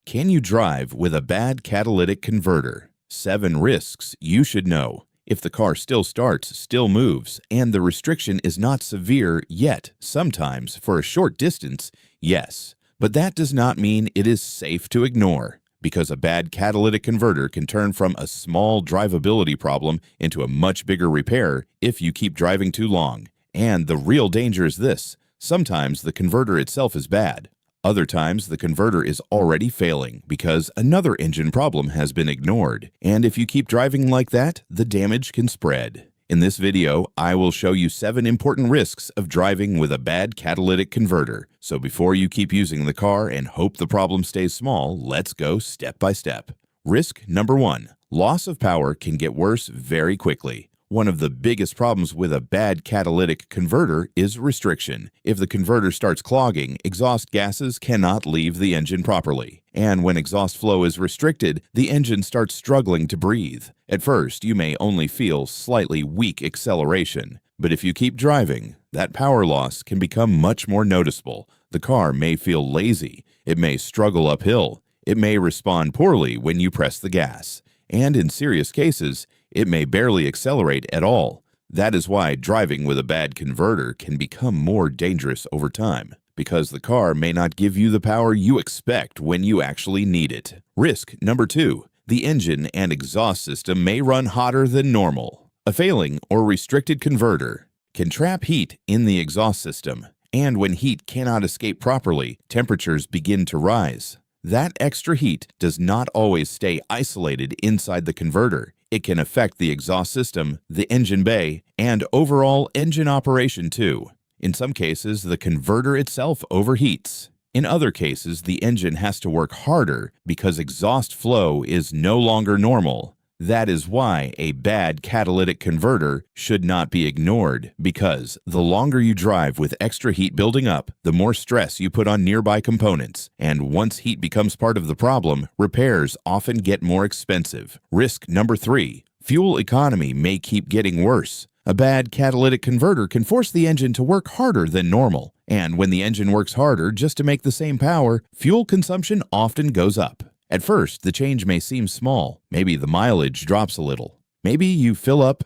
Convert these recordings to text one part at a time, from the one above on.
Can you drive with a bad catalytic converter? 7 risks you should know. If the car still starts, still moves, and the restriction is not severe yet, sometimes for a short distance, yes. But that does not mean it is safe to ignore, because a bad catalytic converter can turn from a small drivability problem into a much bigger repair if you keep driving too long. And the real danger is this: sometimes the converter itself is bad. Other times, the converter is already failing because another engine problem has been ignored. And if you keep driving like that, the damage can spread. In this video, I will show you 7 important risks of driving with a bad catalytic converter. So before you keep using the car and hope the problem stays small, let's go step by step. Risk number 1. Loss of power can get worse very quickly. One of the biggest problems with a bad catalytic converter is restriction. If the converter starts clogging, exhaust gases cannot leave the engine properly. And when exhaust flow is restricted, the engine starts struggling to breathe. At first, you may only feel slightly weak acceleration. But if you keep driving, that power loss can become much more noticeable. The car may feel lazy. It may struggle uphill. It may respond poorly when you press the gas. And in serious cases, it may barely accelerate at all. That is why driving with a bad converter can become more dangerous over time, because the car may not give you the power you expect when you actually need it. Risk number 2. The engine and exhaust system may run hotter than normal. A failing or restricted converter can trap heat in the exhaust system, and when heat cannot escape properly, temperatures begin to rise. That extra heat does not always stay isolated inside the converter. It can affect the exhaust system, the engine bay, and overall engine operation too. In some cases, the converter itself overheats. In other cases, the engine has to work harder because exhaust flow is no longer normal. That is why a bad catalytic converter should not be ignored, because the longer you drive with extra heat building up, the more stress you put on nearby components. And once heat becomes part of the problem, repairs often get more expensive. Risk number 3. Fuel economy may keep getting worse. A bad catalytic converter can force the engine to work harder than normal. And when the engine works harder just to make the same power, fuel consumption often goes up. At first, the change may seem small. Maybe the mileage drops a little. Maybe you fill up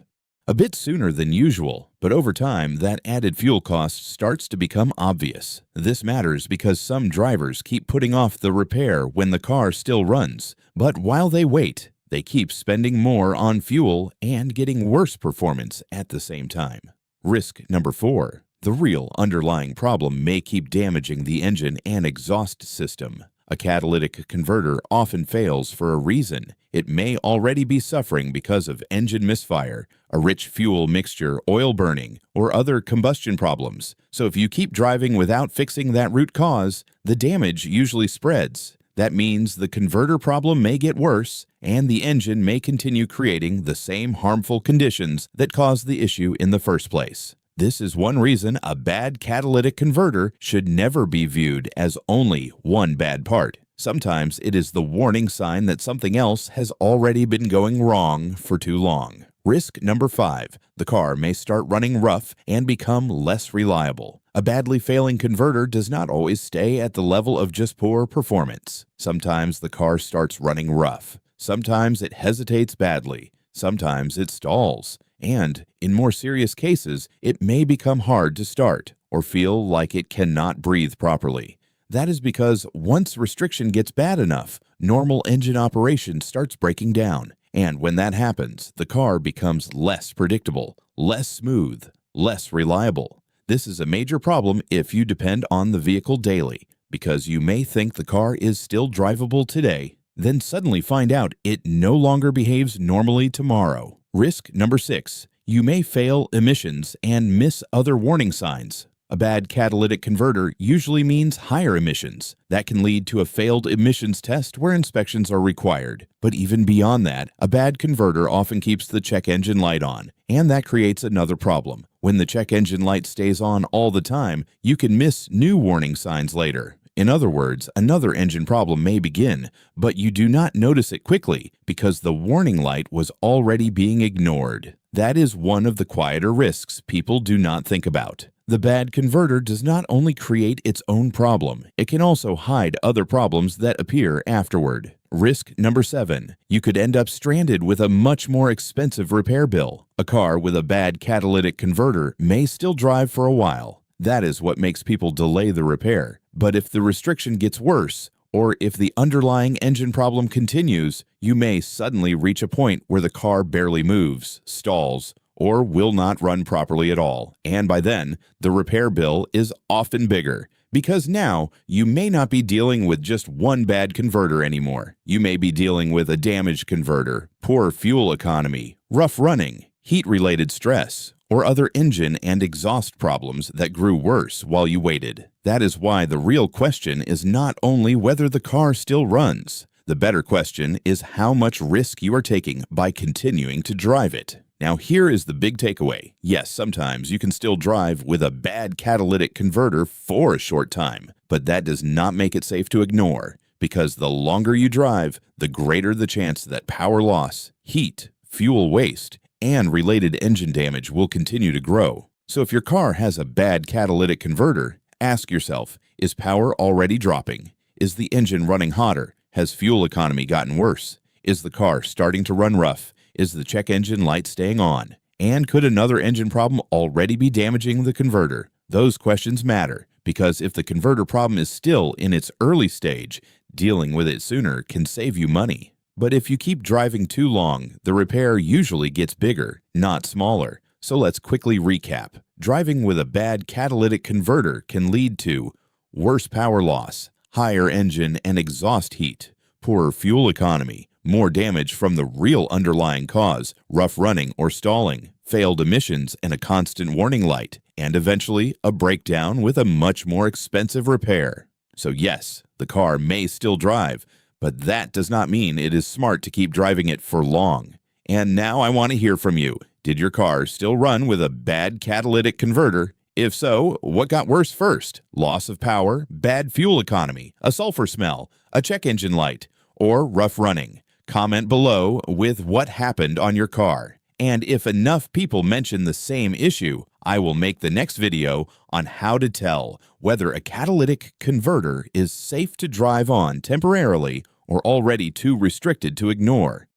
a bit sooner than usual, but over time, that added fuel cost starts to become obvious. This matters because some drivers keep putting off the repair when the car still runs. But while they wait, they keep spending more on fuel and getting worse performance at the same time. Risk number 4. The real underlying problem may keep damaging the engine and exhaust system. A catalytic converter often fails for a reason. It may already be suffering because of engine misfire, a rich fuel mixture, oil burning, or other combustion problems. So if you keep driving without fixing that root cause, the damage usually spreads. That means the converter problem may get worse, and the engine may continue creating the same harmful conditions that caused the issue in the first place. This is one reason a bad catalytic converter should never be viewed as only one bad part. Sometimes it is the warning sign that something else has already been going wrong for too long. Risk number 5. The car may start running rough and become less reliable. A badly failing converter does not always stay at the level of just poor performance. Sometimes the car starts running rough. Sometimes it hesitates badly. Sometimes it stalls. And, in more serious cases, it may become hard to start or feel like it cannot breathe properly. That is because once restriction gets bad enough, normal engine operation starts breaking down. And when that happens, the car becomes less predictable, less smooth, less reliable. This is a major problem if you depend on the vehicle daily, because you may think the car is still drivable today, then suddenly find out it no longer behaves normally tomorrow. Risk number 6. You may fail emissions and miss other warning signs. A bad catalytic converter usually means higher emissions. That can lead to a failed emissions test where inspections are required. But even beyond that, a bad converter often keeps the check engine light on, and that creates another problem. When the check engine light stays on all the time, you can miss new warning signs later. In other words, another engine problem may begin, but you do not notice it quickly because the warning light was already being ignored. That is one of the quieter risks people do not think about. The bad converter does not only create its own problem, it can also hide other problems that appear afterward. Risk number 7. You could end up stranded with a much more expensive repair bill. A car with a bad catalytic converter may still drive for a while. That is what makes people delay the repair. But if the restriction gets worse, or if the underlying engine problem continues, you may suddenly reach a point where the car barely moves, stalls, or will not run properly at all. And by then, the repair bill is often bigger, because now you may not be dealing with just one bad converter anymore. You may be dealing with a damaged converter, poor fuel economy, rough running, heat-related stress, or other engine and exhaust problems that grew worse while you waited. That is why the real question is not only whether the car still runs. The better question is how much risk you are taking by continuing to drive it. Now here is the big takeaway. Yes, sometimes you can still drive with a bad catalytic converter for a short time, but that does not make it safe to ignore, because the longer you drive, the greater the chance that power loss, heat, fuel waste, and related engine damage will continue to grow. So if your car has a bad catalytic converter, ask yourself, is power already dropping? Is the engine running hotter? Has fuel economy gotten worse? Is the car starting to run rough? Is the check engine light staying on? And could another engine problem already be damaging the converter? Those questions matter, because if the converter problem is still in its early stage, dealing with it sooner can save you money. But if you keep driving too long, the repair usually gets bigger, not smaller. So let's quickly recap. Driving with a bad catalytic converter can lead to worse power loss, higher engine and exhaust heat, poorer fuel economy, more damage from the real underlying cause, rough running or stalling, failed emissions and a constant warning light, and eventually a breakdown with a much more expensive repair. So yes, the car may still drive, but that does not mean it is smart to keep driving it for long. And now I want to hear from you. Did your car still run with a bad catalytic converter? If so, what got worse first? Loss of power, bad fuel economy, a sulfur smell, a check engine light, or rough running? Comment below with what happened on your car. And if enough people mention the same issue, I will make the next video on how to tell whether a catalytic converter is safe to drive on temporarily or already too restricted to ignore.